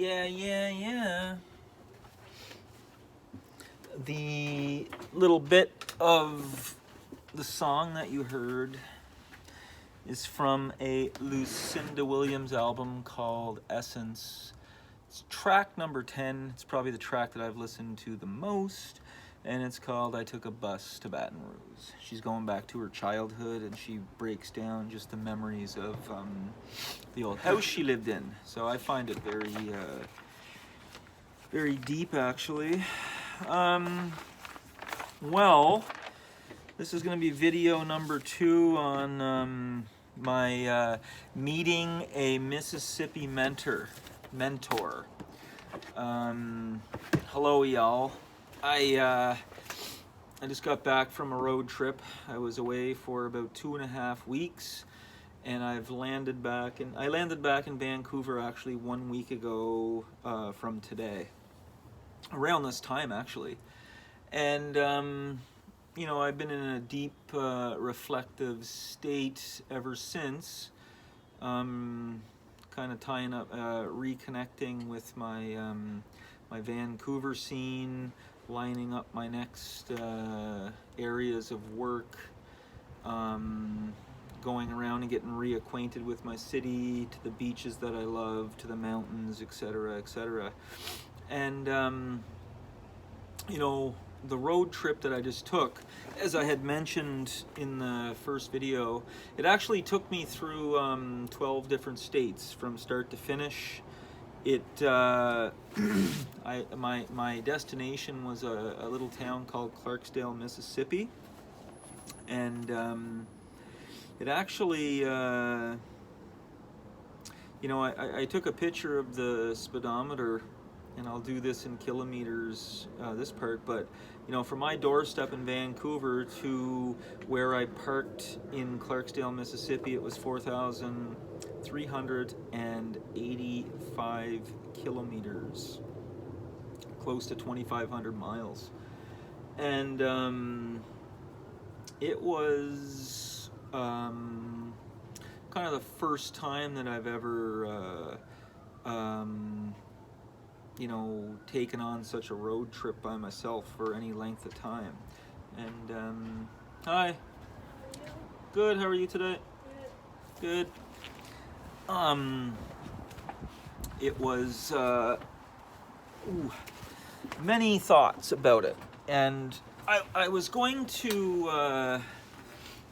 Yeah. The little bit of the song that you heard is from a Lucinda Williams album called Essence. It's track number 10. It's probably the track that I've listened to the most, and it's called I Took a Bus to Baton Rouge. She's going back to her childhood, and she breaks down just the memories of the old house she lived in. So I find it very deep, actually. Well, this is going to be video number 2 on my meeting a Mississippi mentor. Hello, y'all. I just got back from a road trip. I was away for about 2.5 weeks, and I landed back in Vancouver actually 1 week ago from today, around this time actually. And I've been in a deep reflective state ever since, kind of tying up, reconnecting with my my Vancouver scene, lining up my next areas of work, going around and getting reacquainted with my city, to the beaches that I love, to the mountains, etc. And the road trip that I just took, as I had mentioned in the first video, it actually took me through 12 different states from start to finish. It my destination was a little town called Clarksdale, Mississippi, and it actually I took a picture of the speedometer, and I'll do this in kilometers, this part, but from my doorstep in Vancouver to where I parked in Clarksdale, Mississippi, it was 4,385 kilometers, close to 2,500 miles. And it was kind of the first time that I've ever taken on such a road trip by myself for any length of time. And hi. Good. How are you today? Good. It was many thoughts about it, and I was going to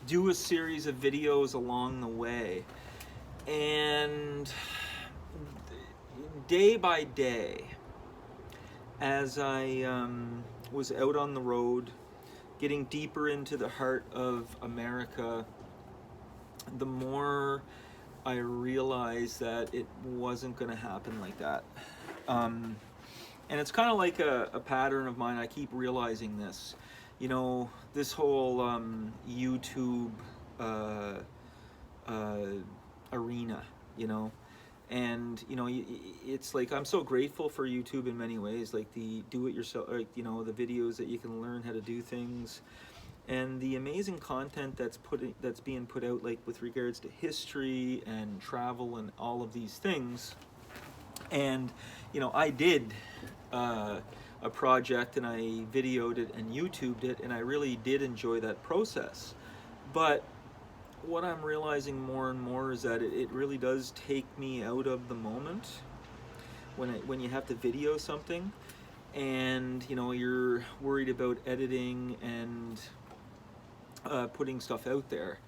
do a series of videos along the way, and day by day, as I was out on the road, getting deeper into the heart of America, the more I realized that it wasn't going to happen like that. And it's kind of like a pattern of mine. I keep realizing this. This whole YouTube arena, and it's like I'm so grateful for YouTube in many ways, like the do-it-yourself, the videos that you can learn how to do things, and the amazing content that's being put out, like with regards to history and travel and all of these things. And I did a project, and I videoed it and YouTubed it, and I really did enjoy that process. But what I'm realizing more and more is that it really does take me out of the moment when you have to video something, and you're worried about editing and putting stuff out there.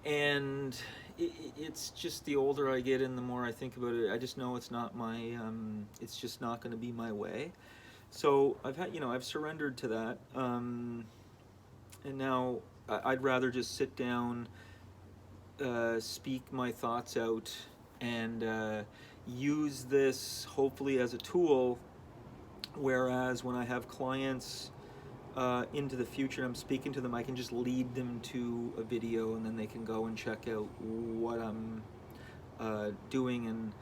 And it's just, the older I get and the more I think about it, I just know it's not my it's just not going to be my way. So I've surrendered to that, and now I'd rather just sit down, speak my thoughts out, and use this hopefully as a tool, whereas when I have clients into the future, I'm speaking to them, I can just lead them to a video, and then they can go and check out what I'm doing, and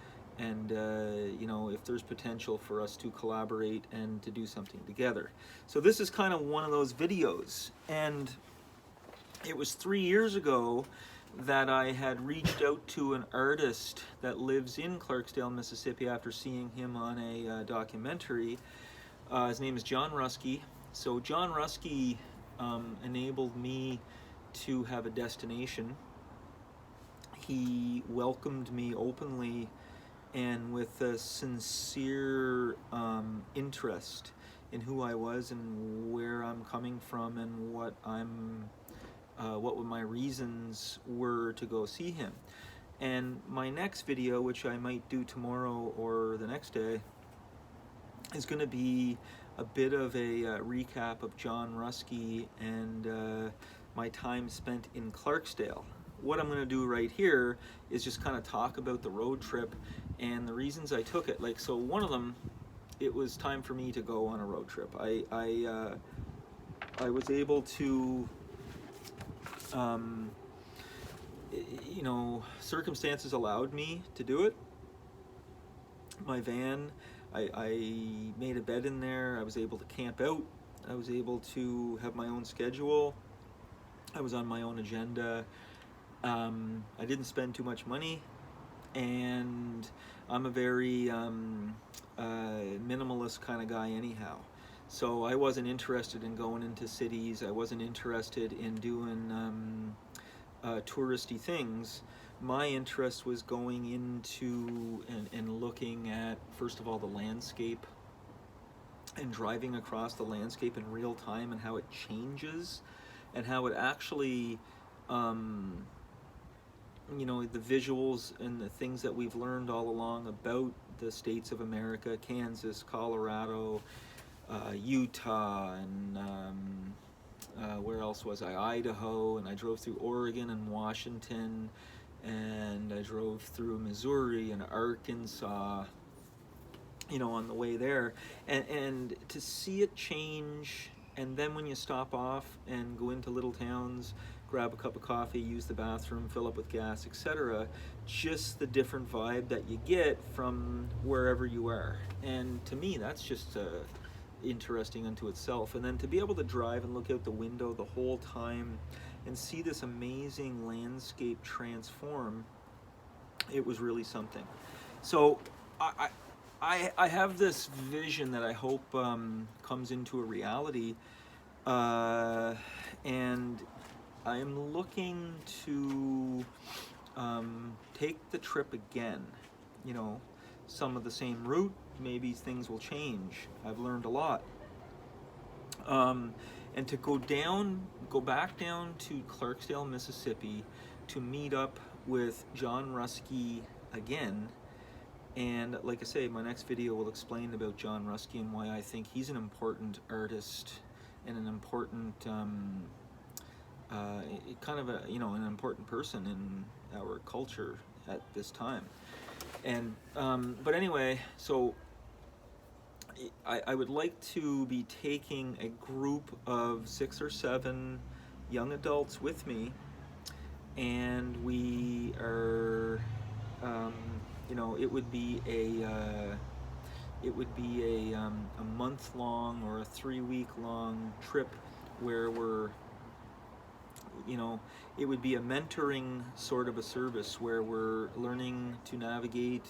if there's potential for us to collaborate and to do something together. So this is kind of one of those videos, and it was 3 years ago that I had reached out to an artist that lives in Clarksdale, Mississippi, after seeing him on a documentary. His name is John Ruskey. So John Ruskey enabled me to have a destination. He welcomed me openly and with a sincere interest in who I was and where I'm coming from and what my reasons were to go see him. And my next video, which I might do tomorrow or the next day, is going to be a bit of a recap of John Ruskey and my time spent in Clarksdale. What I'm going to do right here is just kind of talk about the road trip and the reasons I took it. Like, so one of them, it was time for me to go on a road trip. I was able to, you know, circumstances allowed me to do it. My van, I made a bed in there. I was able to camp out. I was able to have my own schedule. I was on my own agenda. I didn't spend too much money, and I'm a very minimalist kind of guy anyhow. So I wasn't interested in going into cities. I wasn't interested in doing touristy things. My interest was going into and looking at, first of all, the landscape and driving across the landscape in real time and how it changes and how it actually, you know, the visuals and the things that we've learned all along about the states of America, Kansas, Colorado, Utah, and where else was I? Idaho, and I drove through Oregon and Washington, and I drove through Missouri and Arkansas, you know, on the way there, and to see it change. And then when you stop off and go into little towns, grab a cup of coffee, use the bathroom, fill up with gas, etc., just the different vibe that you get from wherever you are. And to me, that's just interesting unto itself. And then to be able to drive and look out the window the whole time and see this amazing landscape transform, it was really something. So I have this vision that I hope comes into a reality, and I am looking to take the trip again. You know, some of the same route, maybe things will change. I've learned a lot. And to go back down to Clarksdale, Mississippi, to meet up with John Ruskey again. And like I say, my next video will explain about John Ruskey and why I think he's an important artist and an important, kind of an important person in our culture at this time. And but anyway, so I would like to be taking a group of 6 or 7 young adults with me, and we are, you know, it would be a month-long or a 3-week-long trip where we're, you know, it would be a mentoring sort of a service where we're learning to navigate.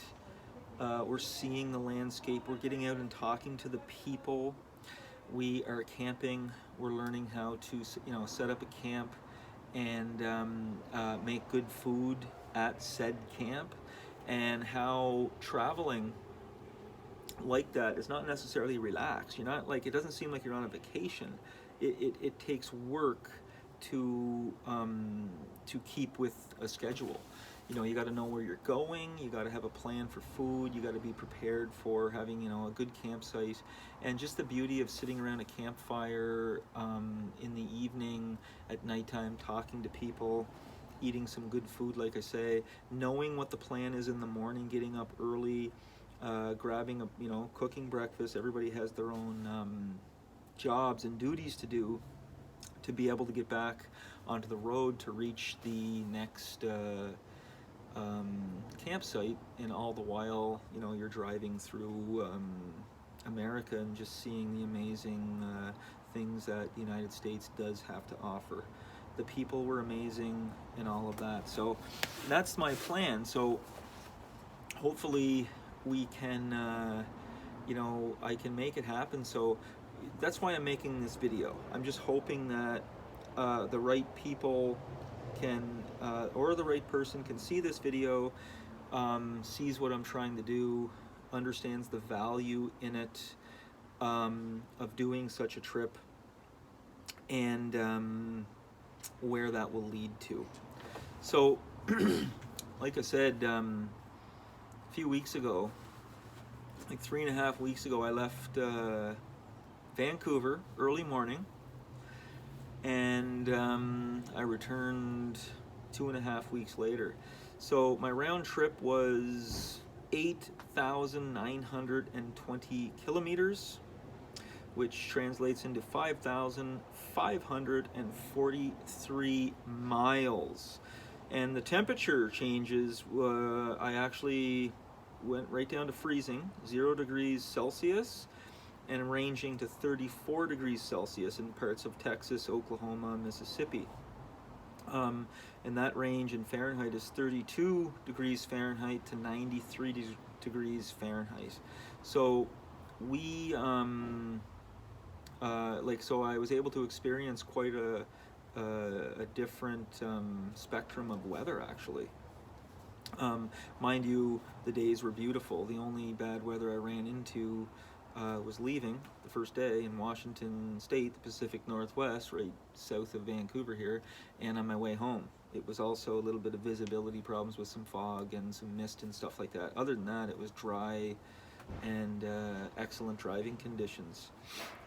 We're seeing the landscape. We're getting out and talking to the people. We are camping. We're learning how to, you know, set up a camp and make good food at said camp, and how traveling like that is not necessarily relaxed. You're not like, it doesn't seem like you're on a vacation. It takes work to keep with a schedule. You know, you got to know where you're going, you got to have a plan for food, you got to be prepared for having, you know, a good campsite, and just the beauty of sitting around a campfire in the evening, at nighttime, talking to people, eating some good food, like I say, knowing what the plan is in the morning, getting up early, grabbing a, you know, cooking breakfast. Everybody has their own jobs and duties to do, to be able to get back onto the road to reach the next campsite, and all the while, you know, you're driving through America and just seeing the amazing things that the United States does have to offer. the people were amazing, and all of that. So that's my plan. So hopefully we can, I can make it happen. So that's why I'm making this video. I'm just hoping that the right people can, or the right person can see this video, sees what I'm trying to do, understands the value in it, of doing such a trip, and where that will lead to. So, like I said, a few weeks ago, like 3.5 weeks ago, I left Vancouver early morning, and I returned 2.5 weeks later. So my round trip was 8,920 kilometers, which translates into 5,543 miles. And the temperature changes, I actually went right down to freezing, 0 degrees Celsius, and ranging to 34 degrees Celsius in parts of Texas, Oklahoma, Mississippi. And that range in Fahrenheit is 32 degrees Fahrenheit to 93 degrees Fahrenheit. So we, so I was able to experience quite a different spectrum of weather, actually. Mind you, the days were beautiful. The only bad weather I ran into was leaving the first day in Washington State, the Pacific Northwest, right south of Vancouver here, and on my way home. It was also a little bit of visibility problems with some fog and some mist and stuff like that. Other than that, it was dry and excellent driving conditions.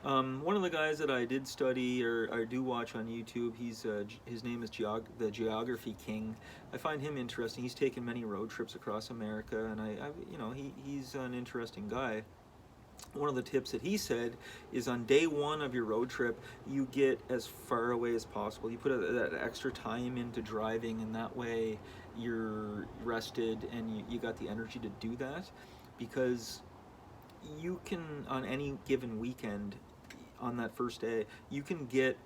One of the guys that I did study or do watch on YouTube, his name is the Geography King. I find him interesting. He's taken many road trips across America, and he's an interesting guy. One of the tips that he said is on day one of your road trip, you get as far away as possible. You put that extra time into driving, and that way you're rested and you got the energy to do that, because you can, on any given weekend, on that first day, you can get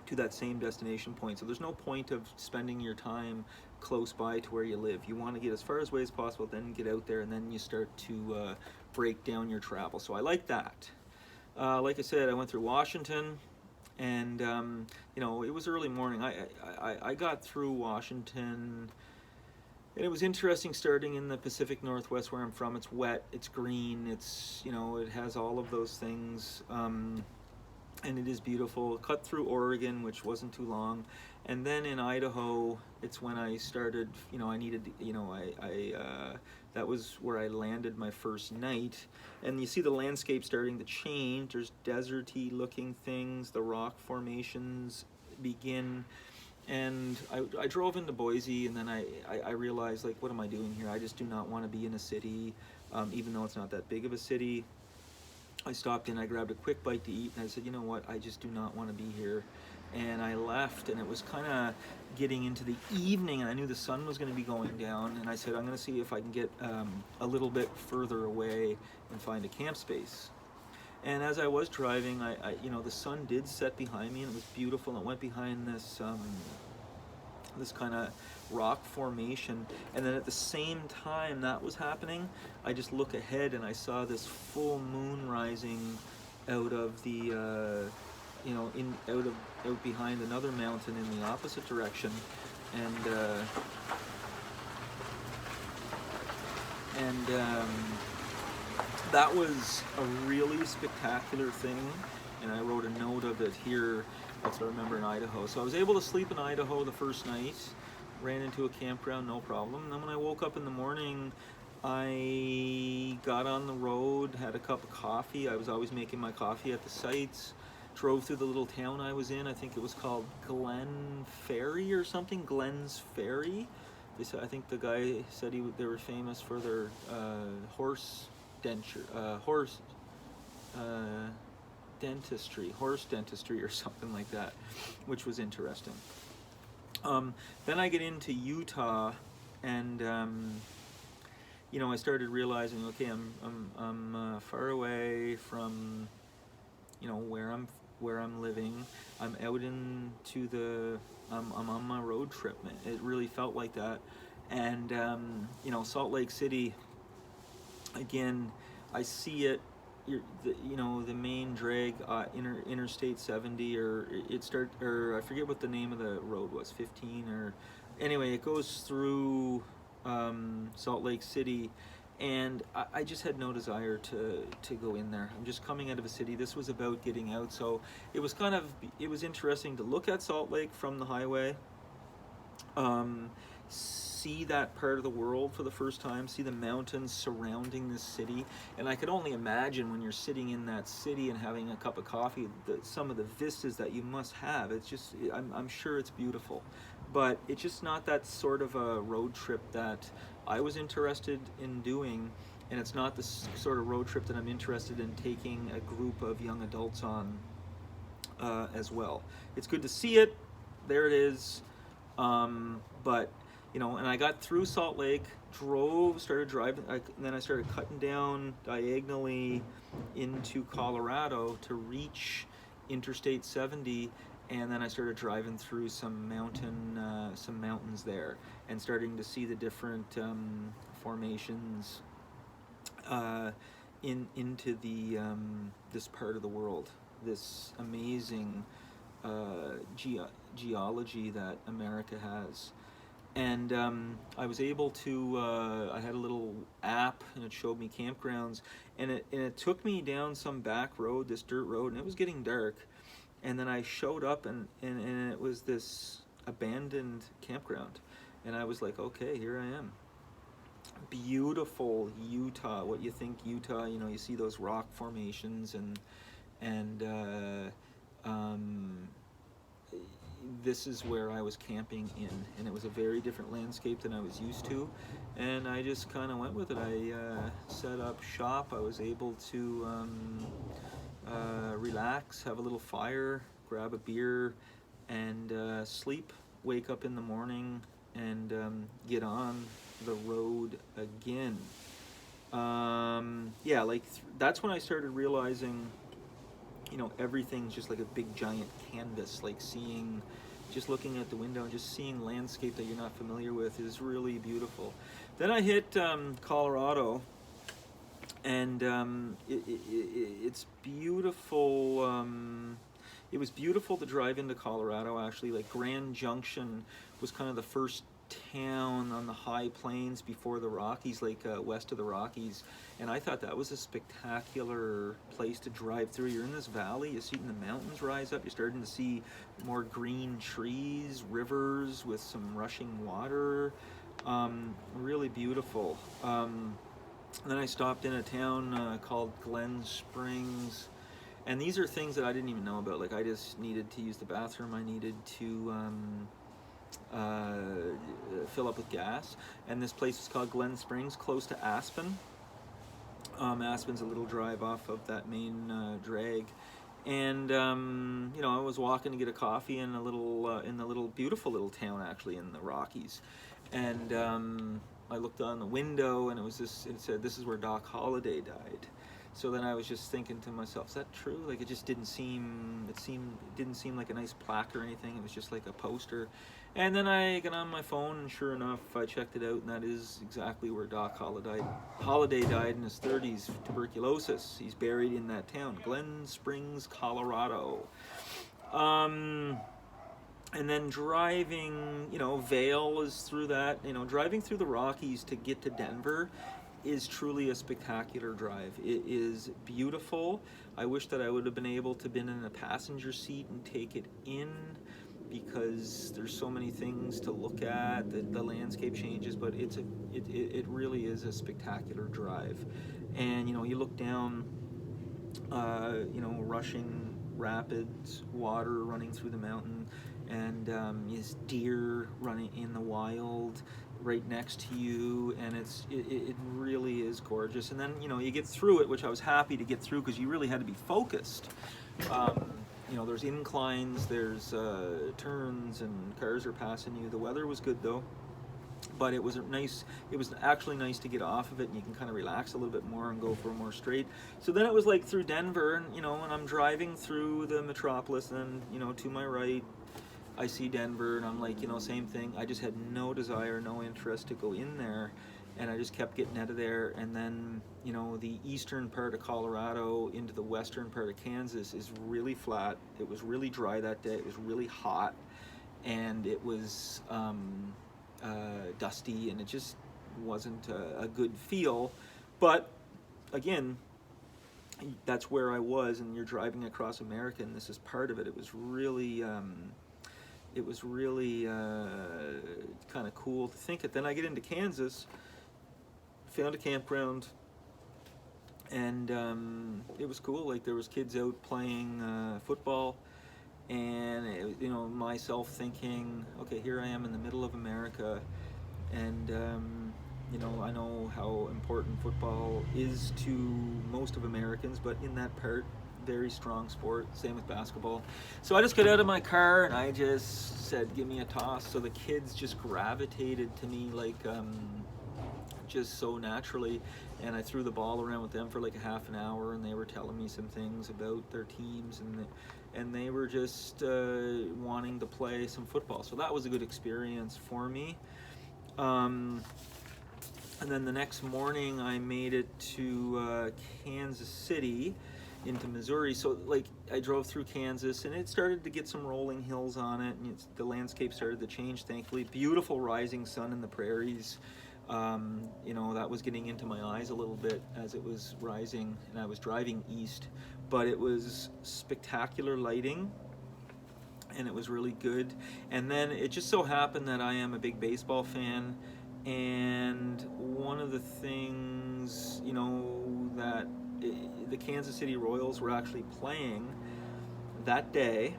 to that same destination point. So there's no point of spending your time close by to where you live. You want to get as far away as possible, then get out there, and then you start to break down your travel. So I like that. Like I said, I went through Washington, and it was early morning. I got through Washington, and it was interesting starting in the Pacific Northwest where I'm from. It's wet, it's green, it has all of those things, and it is beautiful. Cut through Oregon, which wasn't too long, and then in Idaho, it's when I started, I needed, that was where I landed my first night, and you see the landscape starting to change. There's deserty looking things, the rock formations begin, and I drove into Boise, and then I realized, like, what am I doing here? I just do not want to be in a city, even though it's not that big of a city. I stopped in, I grabbed a quick bite to eat, and I said, you know what, I just do not want to be here. And I left, and it was kind of getting into the evening, and I knew the sun was going to be going down, and I said, I'm going to see if I can get a little bit further away and find a camp space. And as I was driving, the sun did set behind me, and it was beautiful. It went behind this kind of rock formation, and then at the same time that was happening, I just look ahead and I saw this full moon rising out of the out behind another mountain in the opposite direction, and that was a really spectacular thing, and I wrote a note of it here. That's what I remember in Idaho. So I was able to sleep in Idaho the first night, ran into a campground, no problem. And then when I woke up in the morning, I got on the road, had a cup of coffee. I was always making my coffee at the sites, drove through the little town I was in. I think it was called Glen Ferry or something, Glenn's Ferry. I think the guy said they were famous for their horse dentistry or something like that, which was interesting. Then I get into Utah, and I started realizing, okay, I'm far away from where where I'm living. I'm out into the, I'm on my road trip. It really felt like that. And, you know, Salt Lake City, again, I see it, you know, the main drag, Interstate 70, or or I forget what the name of the road was, 15, or anyway, it goes through Salt Lake City, and I just had no desire to go in there. I'm just coming out of a city. This was about getting out, so it was it was interesting to look at Salt Lake from the highway, see that part of the world for the first time, see the mountains surrounding this city. And I could only imagine when you're sitting in that city and having a cup of coffee, some of the vistas that you must have. It's just, I'm sure it's beautiful, but it's just not that sort of a road trip that I was interested in doing, and it's not the sort of road trip that I'm interested in taking a group of young adults on as well. It's good to see it, there it is, but you know, and I got through Salt Lake, started driving, and then I started cutting down diagonally into Colorado to reach Interstate 70, and then I started driving through some mountains there, and starting to see the different formations into the this part of the world, this amazing geology that America has. And I was able to, I had a little app, and it showed me campgrounds, and it took me down some back road, this dirt road, and it was getting dark, and then I showed up, and it was this abandoned campground, and I was like, okay, here I am. Beautiful Utah, what you think Utah, you know, you see those rock formations, and this is where I was camping in, and it was a very different landscape than I was used to, and I just kind of went with it. I set up shop. I was able to relax, have a little fire, grab a beer, and sleep, wake up in the morning, and get on the road again. Yeah, like that's when I started realizing, you know, everything's just like a big giant canvas, like just looking at the window and just seeing landscape that you're not familiar with is really beautiful. Then I hit Colorado, and it's beautiful. It was beautiful to drive into Colorado, actually. Like Grand Junction was kind of the first town on the high plains before the Rockies, like west of the Rockies, and I thought that was a spectacular place to drive through. You're in this valley, you're seeing the mountains rise up, you're starting to see more green trees, rivers with some rushing water, really beautiful. Then I stopped in a town called Glen Springs, and these are things that I didn't even know about. Like I just needed to use the bathroom, I needed to fill up with gas, and this place is called Glen Springs, close to Aspen. Aspen's a little drive off of that main drag, and you know, I was walking to get a coffee in the little beautiful little town, actually, in the Rockies, and I looked on the window, and it said, "This is where Doc Holliday died." So then I was just thinking to myself, is that true? Like it didn't seem like a nice plaque or anything. It was just like a poster. And then I got on my phone, and sure enough, I checked it out, and that is exactly where Doc Holliday died in his 30s, tuberculosis. He's buried in that town, Glen Springs, Colorado. And then driving, you know, Vail is through that. You know, driving through the Rockies to get to Denver is truly a spectacular drive. It is beautiful. I wish that I would have been able to been in a passenger seat and take it in, because there's so many things to look at. The landscape changes, but it really is a spectacular drive. And you know, you look down, you know, rushing rapids, water running through the mountain, and these deer running in the wild right next to you, and it really is gorgeous. And then, you know, you get through it, which I was happy to get through, because you really had to be focused. You know, there's inclines, there's turns, and cars are passing you. The weather was good though, but it was nice. It was actually nice to get off of it, and you can kind of relax a little bit more and go for a more straight. So then it was like through Denver, and and I'm driving through the metropolis, and to my right, I see Denver, and I'm like, same thing. I just had no desire, no interest to go in there, and I just kept getting out of there. And then, the eastern part of Colorado into the western part of Kansas is really flat. It was really dry that day. It was really hot, and it was dusty, and it just wasn't a good feel. But again, that's where I was, and you're driving across America, and this is part of it. It was really kind of cool to think it. Then I get into Kansas, found a campground, and it was cool. Like, there was kids out playing football, and myself thinking, okay, here I am in the middle of America, and I know how important football is to most of Americans, but in that part, very strong sport. Same with basketball. So I just got out of my car and I just said, give me a toss. So the kids just gravitated to me like just so naturally, and I threw the ball around with them for like a half an hour, and they were telling me some things about their teams, and they were just wanting to play some football. So that was a good experience for me. And then the next morning I made it to Kansas City into Missouri. So like I drove through Kansas, and it started to get some rolling hills on it, and the landscape started to change, thankfully. Beautiful rising sun in the prairies. That was getting into my eyes a little bit as it was rising, and I was driving east, but it was spectacular lighting, and it was really good. And then it just so happened that I am a big baseball fan, and one of the things, that the Kansas City Royals were actually playing that day.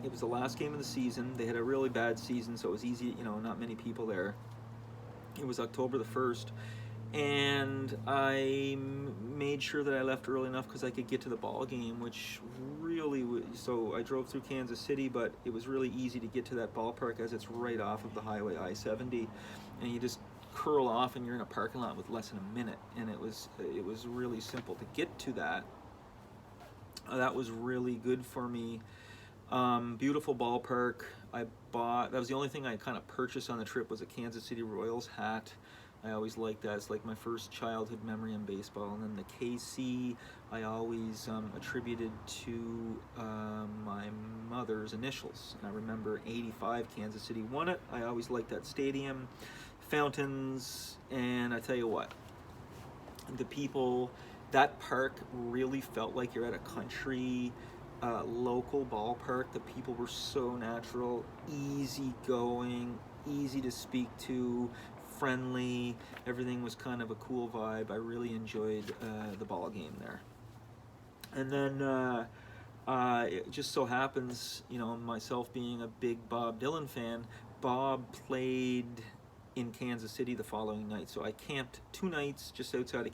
It was the last game of the season. They had a really bad season, so it was easy, not many people there. It was October the 1st, and I made sure that I left early enough because I could get to the ball game, which really so I drove through Kansas City, but it was really easy to get to that ballpark as it's right off of the highway I-70, and you just curl off and you're in a parking lot with less than a minute, and it was really simple to get to that. That was really good for me. Beautiful ballpark. That was the only thing I kind of purchased on the trip, was a Kansas City Royals hat. I always liked that. It's like my first childhood memory in baseball. And then the KC I always attributed to my mother's initials. And I remember 85 Kansas City won it. I always liked that stadium, fountains, and I tell you what, the people, that park really felt like you're at a country local ballpark. The people were so natural, easy going, easy to speak to, friendly. Everything was kind of a cool vibe. I really enjoyed the ball game there. And then it just so happens, myself being a big Bob Dylan fan, Bob played in Kansas City the following night. So I camped 2 nights just outside of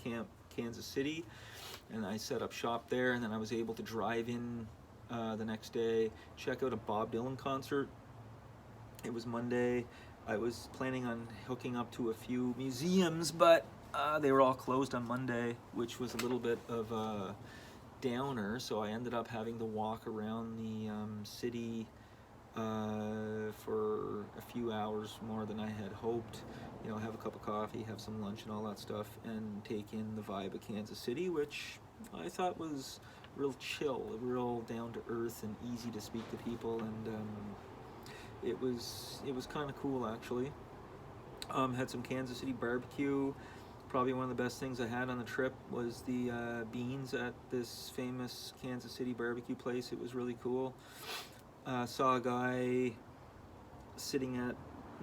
Kansas City, and I set up shop there, and then I was able to drive in the next day, check out a Bob Dylan concert. It was Monday. I was planning on hooking up to a few museums, but they were all closed on Monday, which was a little bit of a downer, so I ended up having to walk around the city for a few hours more than I had hoped. Have a cup of coffee, have some lunch and all that stuff, and take in the vibe of Kansas City, which I thought was real chill, real down to earth, and easy to speak to people, and it was kind of cool, actually. Had some Kansas City barbecue. Probably one of the best things I had on the trip was the beans at this famous Kansas City barbecue place. It was really cool. Saw a guy sitting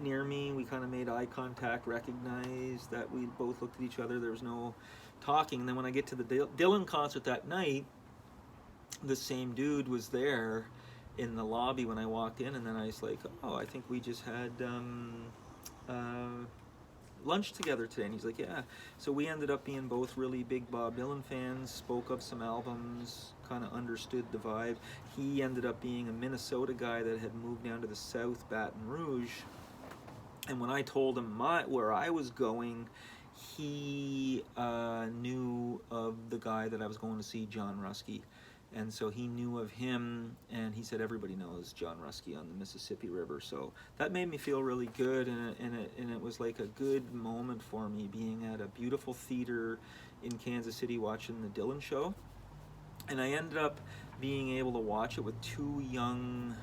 near me. We kind of made eye contact, recognized that we both looked at each other. There was no talking. And then when I get to the Dylan concert that night, the same dude was there in the lobby when I walked in, and then I was like, oh, I think we just had lunch together today. And he's like, yeah. So we ended up being both really big Bob Dylan fans, spoke of some albums, kind of understood the vibe. He ended up being a Minnesota guy that had moved down to the South, Baton Rouge, And when I told him where I was going, he knew of the guy that I was going to see, John Ruskey. And so he knew of him, and he said everybody knows John Ruskey on the Mississippi River. So that made me feel really good, and it was like a good moment for me, being at a beautiful theater in Kansas City watching the Dylan Show. And I ended up being able to watch it with two young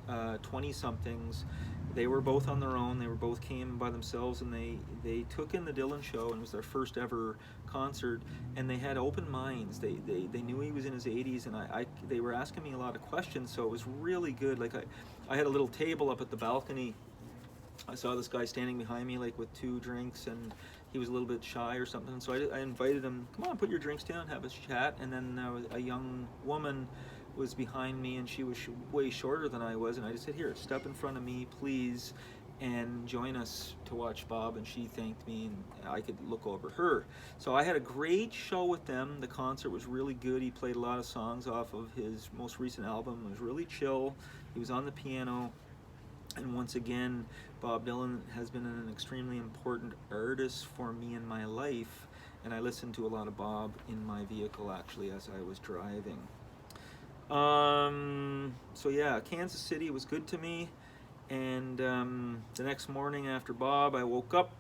20-somethings. They were both on their own. They were both came by themselves, and they took in the Dylan Show, and it was their first ever concert. And they had open minds. They knew he was in his 80s, and they were asking me a lot of questions. So it was really good. Like I had a little table up at the balcony. I saw this guy standing behind me, like with 2 drinks, and he was a little bit shy or something. So I invited him, come on, put your drinks down, have a chat. And then a young woman was behind me, and she was way shorter than I was, and I just said, here, step in front of me, please, and join us to watch Bob. And she thanked me, and I could look over her. So I had a great show with them. The concert was really good. He played a lot of songs off of his most recent album. It was really chill. He was on the piano. And once again, Bob Dylan has been an extremely important artist for me in my life, and I listened to a lot of Bob in my vehicle, actually, as I was driving. So yeah, Kansas City was good to me, and the next morning after Bob, I woke up,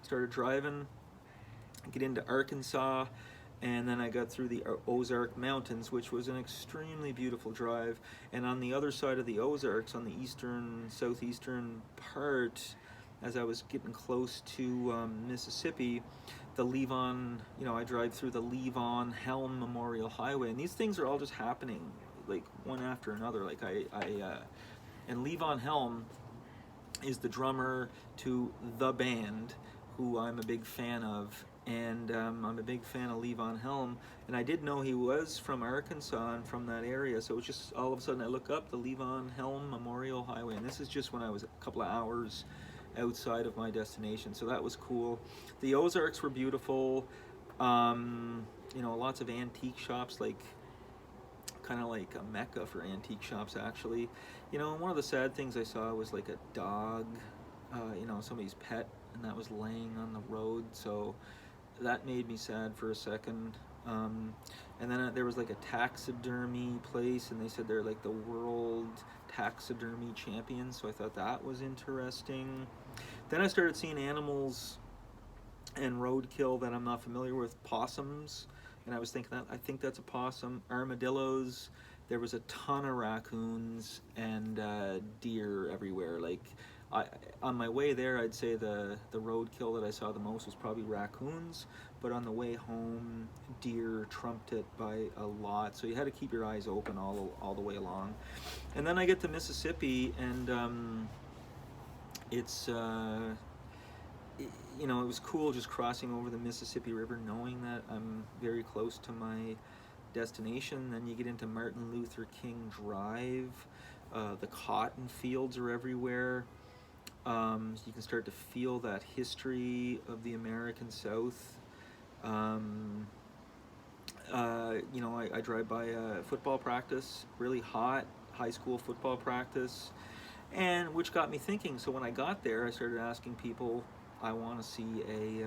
started driving, get into Arkansas, and then I got through the Ozark Mountains, which was an extremely beautiful drive. And on the other side of the Ozarks, on the southeastern part, as I was getting close to Mississippi, the Levon, I drive through the Levon Helm Memorial Highway, and these things are all just happening like one after another. Like and Levon Helm is the drummer to The Band, who I'm a big fan of. And I'm a big fan of Levon Helm, and I did know he was from Arkansas and from that area. So it was just all of a sudden I look up the Levon Helm Memorial Highway, and this is just when I was a couple of hours outside of my destination. So that was cool. The Ozarks were beautiful. Lots of antique shops, like kind of like a mecca for antique shops, actually. One of the sad things I saw was like a dog, somebody's pet, and that was laying on the road. So that made me sad for a second. And then there was like a taxidermy place, and they said they're like the world taxidermy champions, so I thought that was interesting. Then I started seeing animals and roadkill that I'm not familiar with. Possums, and I was thinking I think that's a possum. Armadillos. There was a ton of raccoons and deer everywhere. Like on my way there, I'd say the roadkill that I saw the most was probably raccoons, but on the way home, deer trumped it by a lot. So you had to keep your eyes open all the way along. And then I get to Mississippi, and it's it was cool just crossing over the Mississippi River, knowing that I'm very close to my destination. Then you get into Martin Luther King Drive. The cotton fields are everywhere. You can start to feel that history of the American South. I drive by a football practice, really hot high school football practice, and which got me thinking. So when I got there, I started asking people, I want to see a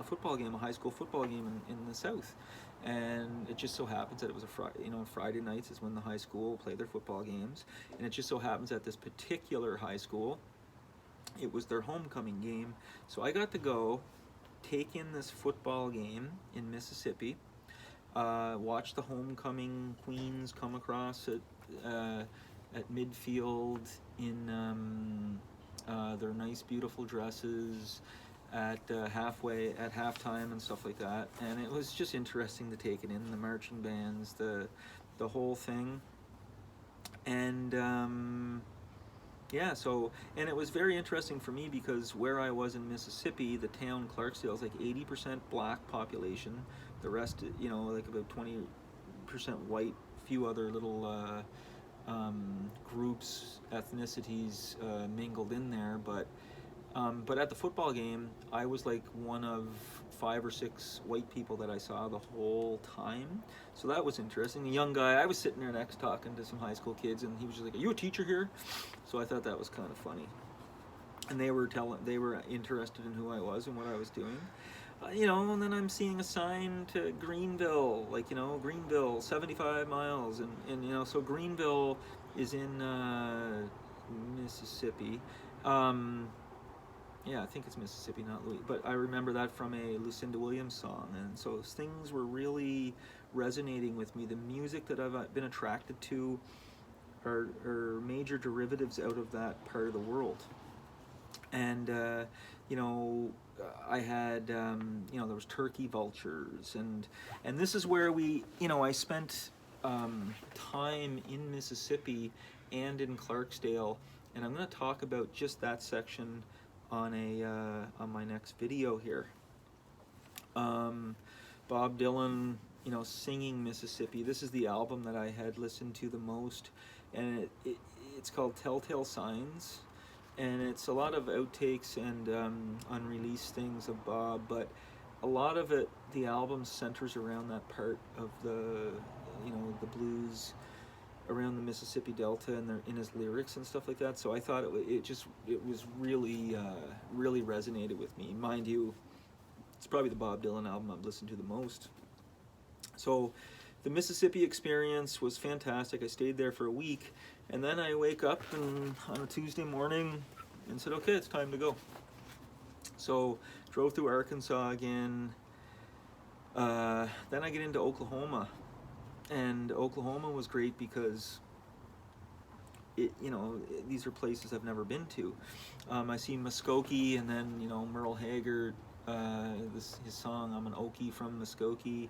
football game, a high school football game in the South. And it just so happens that it was Friday nights is when the high school play their football games. And it just so happens that this particular high school, it was their homecoming game. So I got to go take in this football game in Mississippi, watch the homecoming queens come across at midfield in their nice, beautiful dresses, at halftime and stuff like that. And it was just interesting to take it in, the marching bands, the whole thing. And and it was very interesting for me because where I was in Mississippi, the town Clarksdale is like 80% black population, the rest like about 20% white, few other little groups, ethnicities mingled in there. But But at the football game, I was like one of 5 or 6 white people that I saw the whole time. So that was interesting. The young guy, I was sitting there next talking to some high school kids, and he was just like, "Are you a teacher here?" So I thought that was kind of funny. And they were interested in who I was and what I was doing. And then I'm seeing a sign to Greenville, like, Greenville, 75 miles. So Greenville is in Mississippi. Yeah, I think it's Mississippi, not Louis. But I remember that from a Lucinda Williams song. And so things were really resonating with me. The music that I've been attracted to are major derivatives out of that part of the world. And, I had, there was turkey vultures. And this is where I spent time in Mississippi and in Clarksdale. And I'm going to talk about just that section on my next video here. Bob Dylan, singing Mississippi. This is the album that I had listened to the most, and it's called Telltale Signs, and it's a lot of outtakes and unreleased things of Bob, but a lot of it, the album centers around that part of the blues around the Mississippi Delta, and in his lyrics and stuff like that. So I thought it was really really resonated with me. Mind you, it's probably the Bob Dylan album I've listened to the most. So the Mississippi experience was fantastic. I stayed there for a week, and then I wake up on a Tuesday morning and said, okay, it's time to go. So drove through Arkansas again. Then I get into Oklahoma. And Oklahoma was great because these are places I've never been to. I see Muskogee, and then Merle Haggard, his song "I'm an Okie from Muskogee,"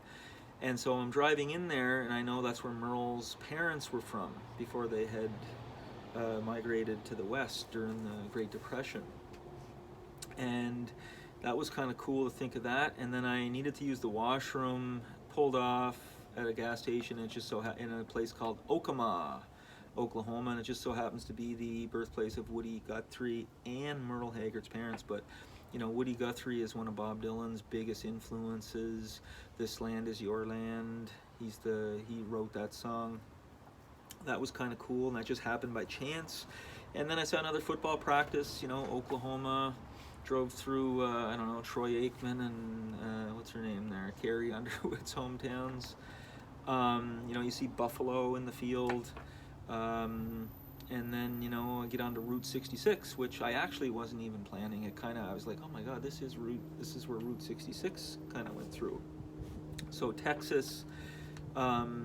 and so I'm driving in there, and I know that's where Merle's parents were from before they had migrated to the West during the Great Depression, and that was kind of cool to think of that. And then I needed to use the washroom, pulled off at a gas station, and it just in a place called Okemah, Oklahoma, and it just so happens to be the birthplace of Woody Guthrie and Merle Haggard's parents. But Woody Guthrie is one of Bob Dylan's biggest influences. This Land Is Your Land. He wrote that song. That was kind of cool, and that just happened by chance. And then I saw another football practice, Oklahoma. Drove through, Troy Aikman and what's her name there, Carrie Underwood's hometowns. You see Buffalo in the field. And then, I get onto Route 66, which I actually wasn't even planning. I was like, oh my God, this is where Route 66 kind of went through. So Texas,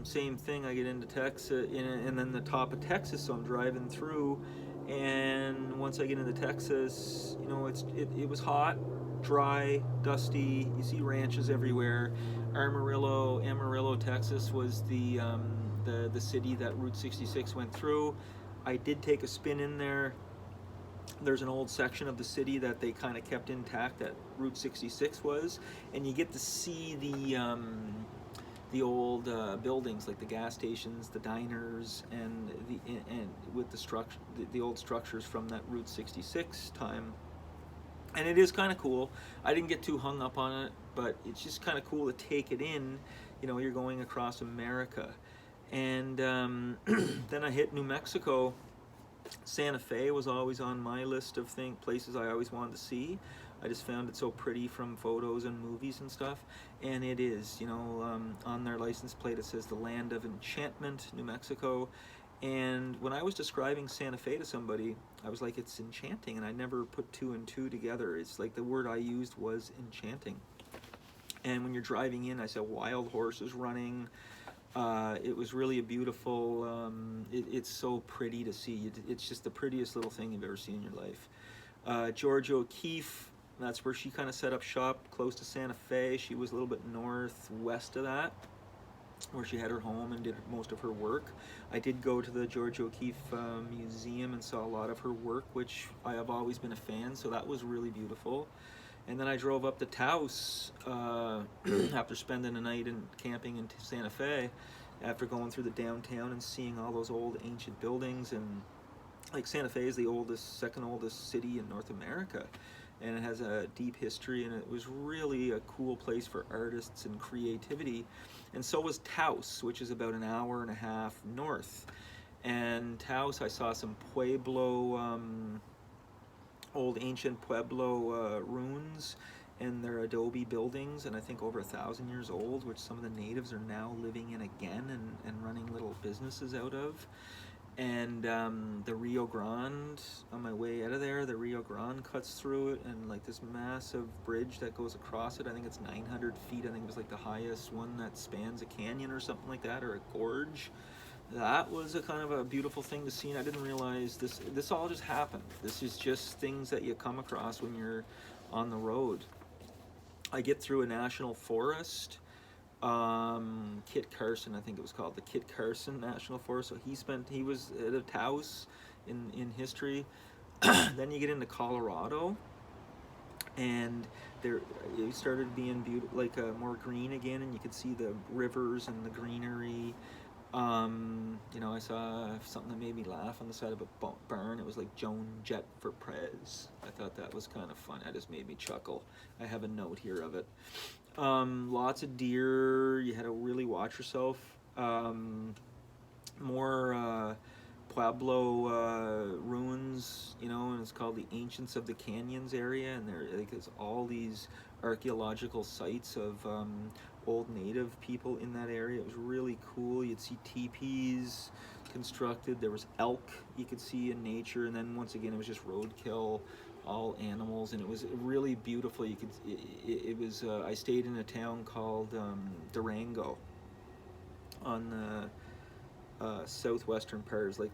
same thing. I get into Texas, and then the top of Texas. So I'm driving through, and once I get into Texas, it was hot, dry, dusty. You see ranches everywhere. Amarillo, Texas was the city that Route 66 went through. I did take a spin in there. There's an old section of the city that they kind of kept intact that Route 66 was, and you get to see the old buildings, like the gas stations, the diners, and with the old structures from that Route 66 time. And it is kind of cool. I didn't get too hung up on it, but it's just kind of cool to take it in. You're going across America. And then I hit New Mexico. Santa Fe was always on my list of places I always wanted to see. I just found it so pretty from photos and movies and stuff. And it is, on their license plate it says the Land of Enchantment, New Mexico. And when I was describing Santa Fe to somebody, I was like, it's enchanting, and I never put two and two together. It's like the word I used was enchanting. And when you're driving in, I saw wild horses running. It was really a beautiful, it's so pretty to see. It's just the prettiest little thing you've ever seen in your life. Georgia O'Keeffe, that's where she kind of set up shop, close to Santa Fe. She was a little bit northwest of that, where she had her home and did most of her work. I did go to the Georgia O'Keeffe Museum and saw a lot of her work, which I have always been a fan, so that was really beautiful. And then I drove up to Taos after spending a night camping in Santa Fe, after going through the downtown and seeing all those old ancient buildings. And like Santa Fe is the second oldest city in North America, and it has a deep history, and it was really a cool place for artists and creativity. And so was Taos, which is about an hour and a half north. And Taos, I saw some Pueblo, old ancient Pueblo ruins, and their adobe buildings, and I think over 1,000 years old, which some of the natives are now living in again and running little businesses out of. And the Rio Grande, on my way out of there, the Rio Grande cuts through it, and like this massive bridge that goes across it. I think it's 900 feet. I think it was like the highest one that spans a canyon or something like that, or a gorge. That was a kind of a beautiful thing to see, and I didn't realize this all just happened. This is just things that you come across when you're on the road. I get through a national forest, Kit Carson, I think it was called the Kit Carson National Forest. So he was at a Taos in history. Then you get into Colorado, and there it started being like more green again, and you could see the rivers and the greenery. I saw something that made me laugh on the side of a barn. It was like Joan Jett for Prez. I thought that was kind of fun. That just made me chuckle. I have a note here of it. Lots of deer. You had to really watch yourself. More Pueblo ruins, and it's called the Ancients of the Canyons area, and there's all these archaeological sites of old native people in that area. It was really cool. You'd see teepees constructed. There was elk you could see in nature, and then once again it was just roadkill, all animals, and it was really beautiful. It was I stayed in a town called Durango on the southwestern part, like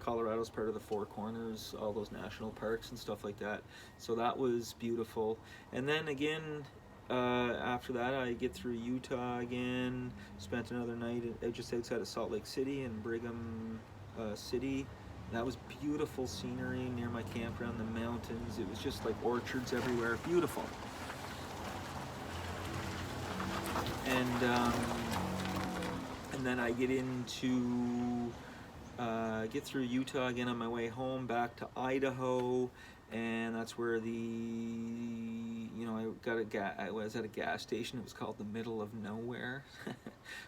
Colorado's part of the Four Corners, all those national parks and stuff like that. So that was beautiful. And then again, after that, I get through Utah again. Spent another night just outside of Salt Lake City in Brigham City. That was beautiful scenery near my campground, the mountains. It was just like orchards everywhere, beautiful. And then I get through Utah again on my way home back to Idaho, and that's where I was at a gas station. It was called the Middle of Nowhere.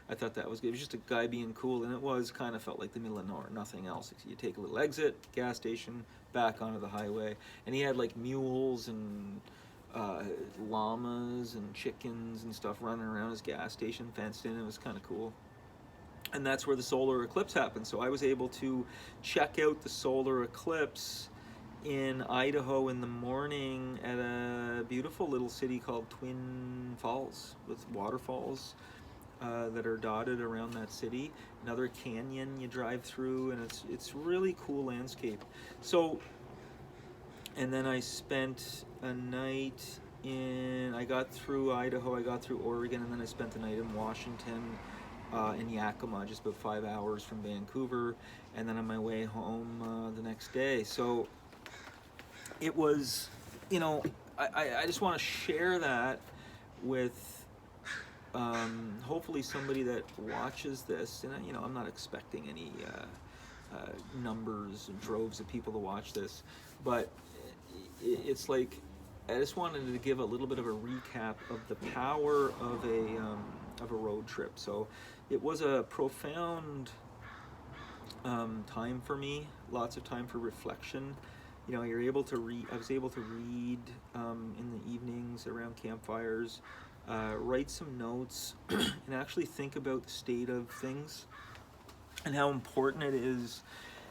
I thought that was good. It was just a guy being cool, and it was kind of felt like the middle of nowhere, nothing else. You take a little exit, gas station, back onto the highway, and he had like mules and llamas and chickens and stuff running around his gas station, fenced in. It was kind of cool. And that's where the solar eclipse happened. So I was able to check out the solar eclipse in Idaho in the morning at a beautiful little city called Twin Falls, with waterfalls that are dotted around that city. Another canyon you drive through, and it's really cool landscape. So, and then I spent a night I got through Idaho, I got through Oregon, and then I spent the night in Washington, in Yakima, just about 5 hours from Vancouver, and then on my way home the next day. So it was, I just want to share that with hopefully somebody that watches this, and I'm not expecting any numbers and droves of people to watch this, but it's like I just wanted to give a little bit of a recap of the power of a road trip. So it was a profound time for me, lots of time for reflection. You're able to read. I was able to read in the evenings around campfires, write some notes, and actually think about the state of things and how important it is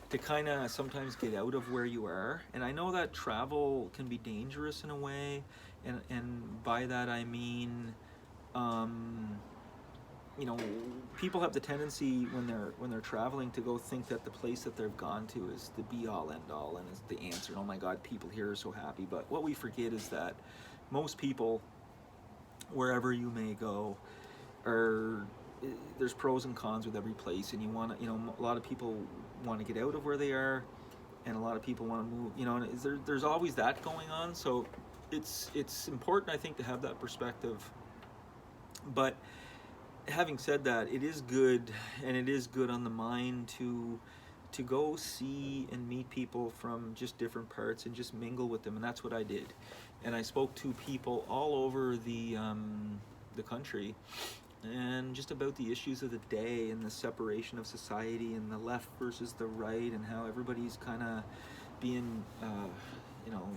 to kind of sometimes get out of where you are. And I know that travel can be dangerous in a way, and by that I mean, people have the tendency when they're traveling to go think that the place that they've gone to is the be-all end-all and is the answer. And oh my God, people here are so happy. But what we forget is that most people, wherever you may go, there's pros and cons with every place, and a lot of people want to get out of where they are, and a lot of people want to move, and there's always that going on. So it's important, I think, to have that perspective. But having said that, it is good, and it is good on the mind to to go see and meet people from just different parts and just mingle with them, and that's what I did. And I spoke to people all over the country, and just about the issues of the day and the separation of society and the left versus the right, and how everybody's kind of being, you know,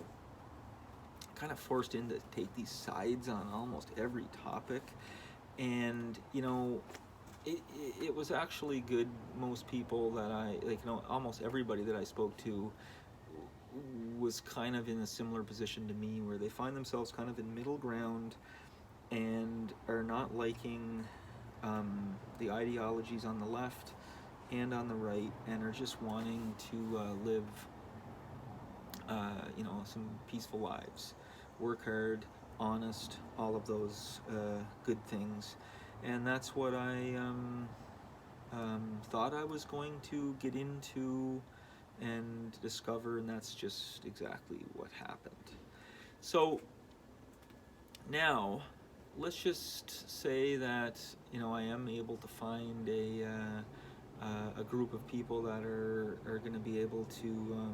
kind of forced in to take these sides on almost every topic. And you know, it was actually good. Most people that I, like, you know, almost everybody that I spoke to was kind of in a similar position to me, where they find themselves kind of in middle ground and are not liking the ideologies on the left and on the right, and are just wanting to live, you know, some peaceful lives, work hard, honest, all of those good things. And that's what I thought I was going to get into and discover, and that's just exactly what happened. So now, let's just say that, you know, I am able to find a group of people that are going to be able to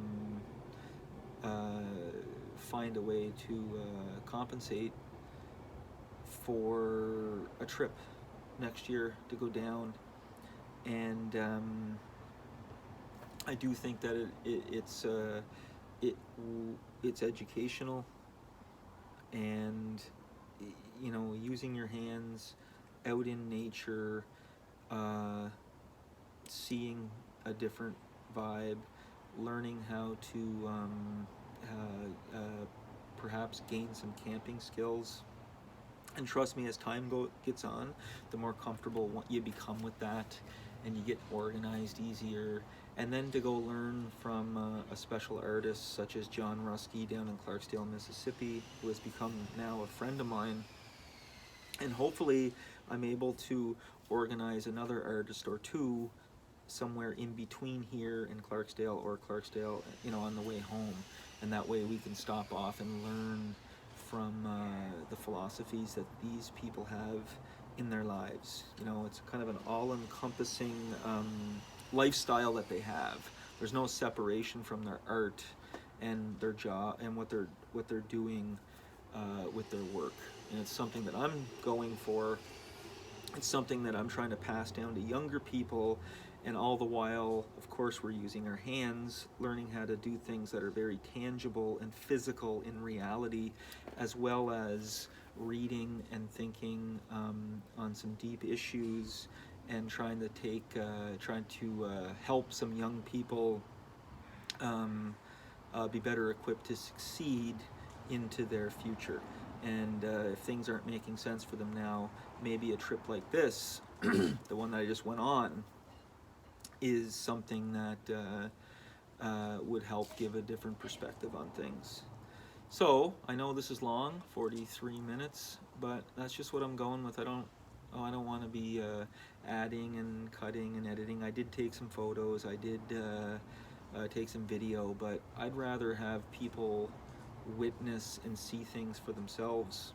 find a way to compensate for a trip next year to go down. And I do think that it's educational, and you know, using your hands out in nature, seeing a different vibe, learning how to perhaps gain some camping skills. And trust me, as time gets on, the more comfortable you become with that, and you get organized easier. And then to go learn from a special artist such as John Ruskey down in Clarksdale, Mississippi, who has become now a friend of mine. And hopefully I'm able to organize another artist or two somewhere in between here in Clarksdale, or Clarksdale, you know, on the way home. And that way we can stop off and learn from the philosophies that these people have in their lives. You know, it's kind of an all-encompassing lifestyle that they have. There's no separation from their art and their job and what they're doing with their work. And it's something that I'm going for. It's something that I'm trying to pass down to younger people. And all the while, of course, we're using our hands, learning how to do things that are very tangible and physical in reality, as well as reading and thinking on some deep issues, and trying to help some young people be better equipped to succeed into their future. And if things aren't making sense for them now, maybe a trip like this, the one that I just went on, is something that would help give a different perspective on things. So I know this is long, 43 minutes, but that's just what I'm going with. I don't want to be adding and cutting and editing. I did take some photos, I did take some video, but I'd rather have people witness and see things for themselves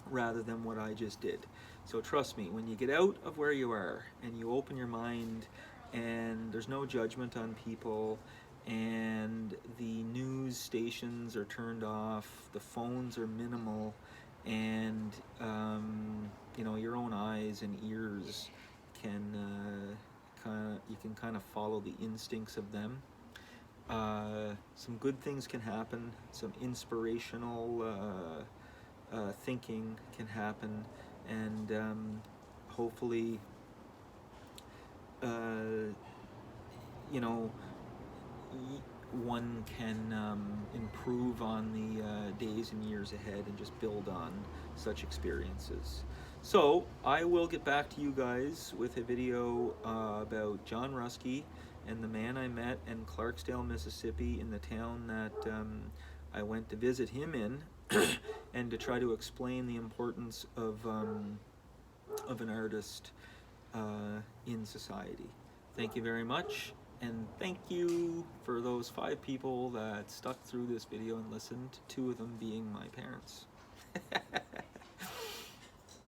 rather than what I just did. So trust me, when you get out of where you are and you open your mind, and there's no judgment on people, and the news stations are turned off, the phones are minimal, and you know, your own eyes and ears can you can kind of follow the instincts of them. Some good things can happen, some inspirational thinking can happen, and hopefully you know, one can improve on the days and years ahead, and just build on such experiences. So I will get back to you guys with a video about John Ruskey and the man I met in Clarksdale, Mississippi, in the town that I went to visit him in, and to try to explain the importance of an artist in society. Thank you very much, and thank you for those 5 people that stuck through this video and listened, 2 of them being my parents.